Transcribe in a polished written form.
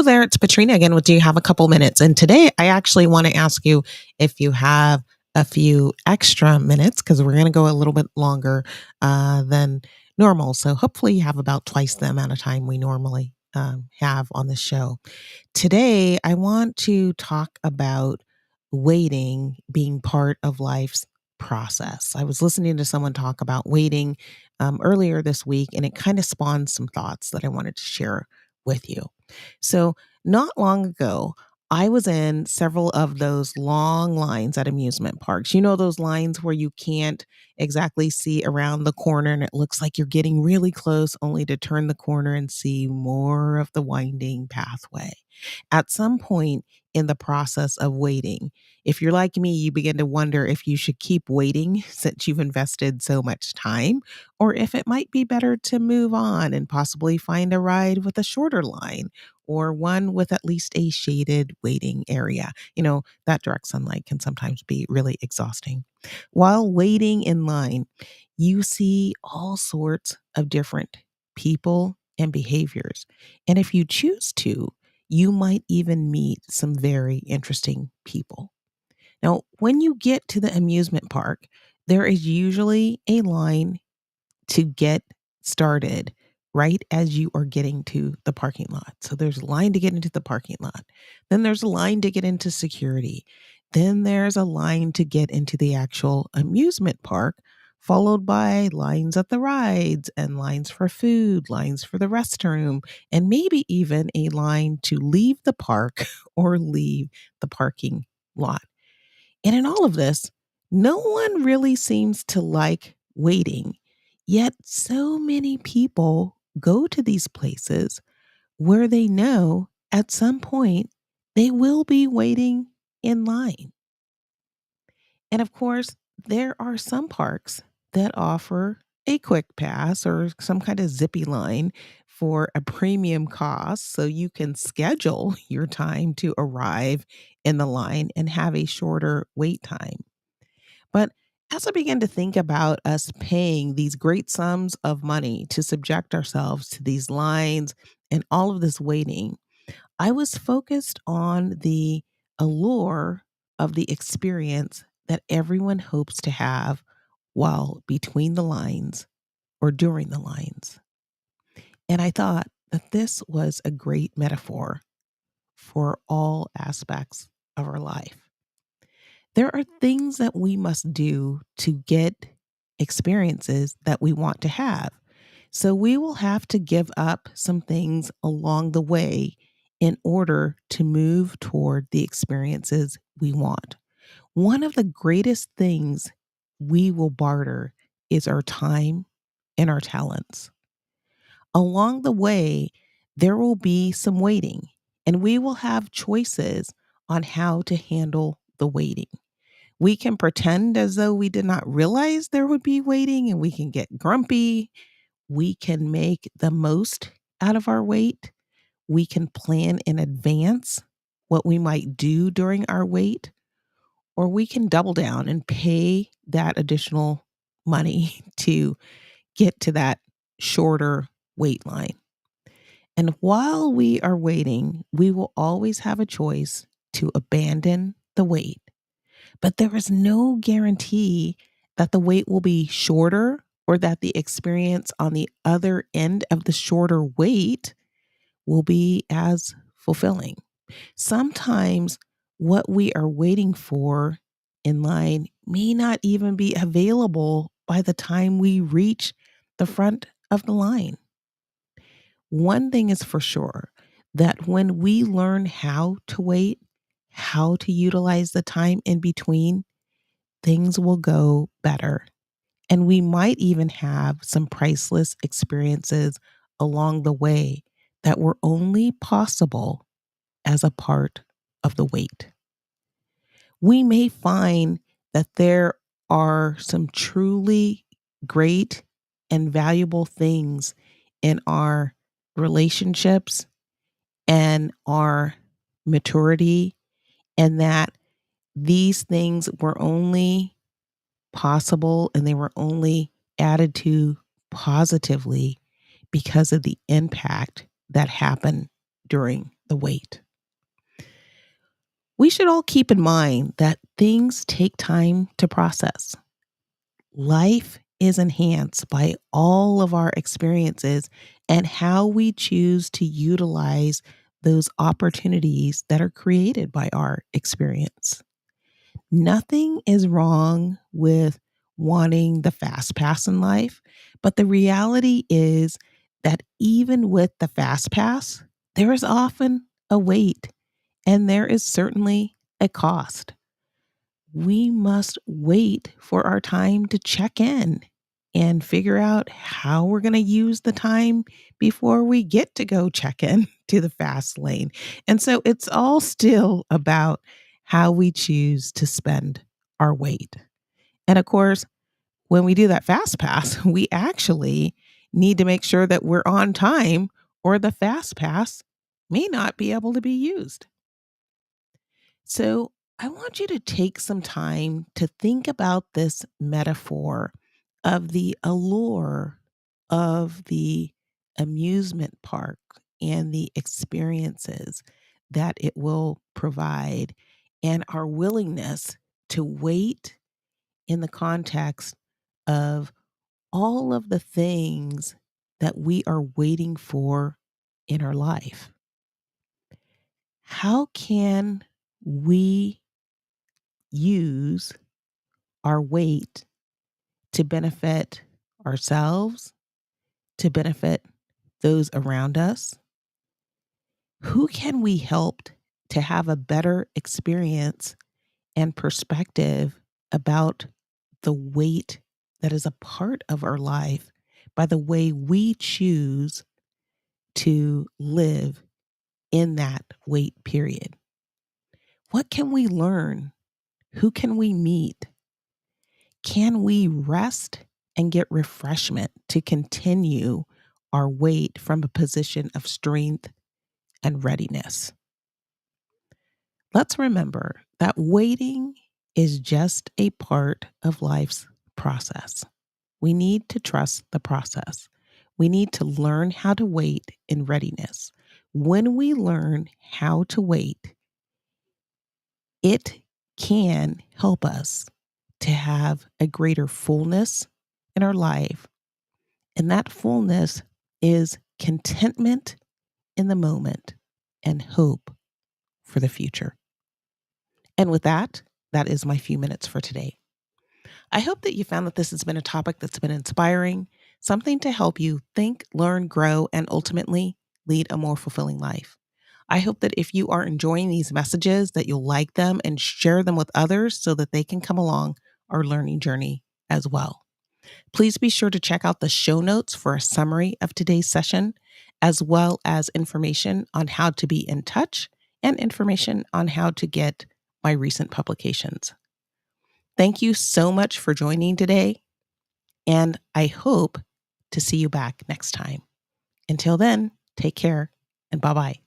Hello there, it's Patrina again with Do You Have a Couple Minutes? And today I actually want to ask you if you have a few extra minutes because we're going to go a little bit longer than normal. So hopefully you have about twice the amount of time we normally have on the show. Today I want to talk about waiting being part of life's process. I was listening to someone talk about waiting earlier this week, and it kind of spawned some thoughts that I wanted to share with you. So, not long ago, I was in several of those long lines at amusement parks. You know, those lines where you can't exactly see around the corner and it looks like you're getting really close, only to turn the corner and see more of the winding pathway. At some point in the process of waiting, if you're like me, you begin to wonder if you should keep waiting since you've invested so much time, or if it might be better to move on and possibly find a ride with a shorter line or one with at least a shaded waiting area. You know, that direct sunlight can sometimes be really exhausting. While waiting in line, you see all sorts of different people and behaviors. And if you choose to, you might even meet some very interesting people. Now, when you get to the amusement park, there is usually a line to get started right as you are getting to the parking lot. So there's a line to get into the parking lot. Then there's a line to get into security. Then there's a line to get into the actual amusement park, followed by lines at the rides and lines for food, lines for the restroom, and maybe even a line to leave the park or leave the parking lot. And in all of this, no one really seems to like waiting. Yet, so many people go to these places where they know at some point they will be waiting in line. And of course, there are some parks that offer a quick pass or some kind of zippy line for a premium cost so you can schedule your time to arrive in the line and have a shorter wait time. But as I began to think about us paying these great sums of money to subject ourselves to these lines and all of this waiting, I was focused on the allure of the experience that everyone hopes to have while between the lines or during the lines. And I thought that this was a great metaphor for all aspects of our life. There are things that we must do to get experiences that we want to have. So we will have to give up some things along the way in order to move toward the experiences we want. One of the greatest things we will barter is our time and our talents. Along the way, there will be some waiting, and we will have choices on how to handle the waiting. We can pretend as though we did not realize there would be waiting and we can get grumpy. We can make the most out of our wait. We can plan in advance what we might do during our wait, or we can double down and pay that additional money to get to that shorter wait line. And while we are waiting, we will always have a choice to abandon the wait, but there is no guarantee that the wait will be shorter or that the experience on the other end of the shorter wait will be as fulfilling. Sometimes what we are waiting for in line may not even be available by the time we reach the front of the line. One thing is for sure that when we learn how to wait, how to utilize the time in between, things will go better. And we might even have some priceless experiences along the way that were only possible as a part of the wait. We may find that there are some truly great and valuable things in our relationships and our maturity, and that these things were only possible and they were only added to positively because of the impact that happened during the wait. We should all keep in mind that things take time to process. Life is enhanced by all of our experiences and how we choose to utilize those opportunities that are created by our experience. Nothing is wrong with wanting the fast pass in life, but the reality is that even with the fast pass, there is often a wait and there is certainly a cost. We must wait for our time to check in and figure out how we're going to use the time before we get to go check in to the fast lane. And so it's all still about how we choose to spend our wait. And of course, when we do that fast pass, we actually need to make sure that we're on time or the fast pass may not be able to be used. So I want you to take some time to think about this metaphor of the allure of the amusement park and the experiences that it will provide, and our willingness to wait in the context of all of the things that we are waiting for in our life. How can we use our weight to benefit ourselves, to benefit those around us? Who can we help to have a better experience and perspective about the weight that is a part of our life by the way we choose to live in that wait period? What can we learn? Who can we meet? Can we rest and get refreshment to continue our wait from a position of strength and readiness? Let's remember that waiting is just a part of life's process. We need to trust the process. We need to learn how to wait in readiness. When we learn how to wait, it can help us to have a greater fullness in our life. And that fullness is contentment in the moment and hope for the future. And with that, that is my few minutes for today. I hope that you found that this has been a topic that's been inspiring, something to help you think, learn, grow, and ultimately lead a more fulfilling life. I hope that if you are enjoying these messages, that you'll like them and share them with others so that they can come along our learning journey as well. Please be sure to check out the show notes for a summary of today's session, as well as information on how to be in touch and information on how to get my recent publications. Thank you so much for joining today, and I hope to see you back next time. Until then, take care and bye-bye.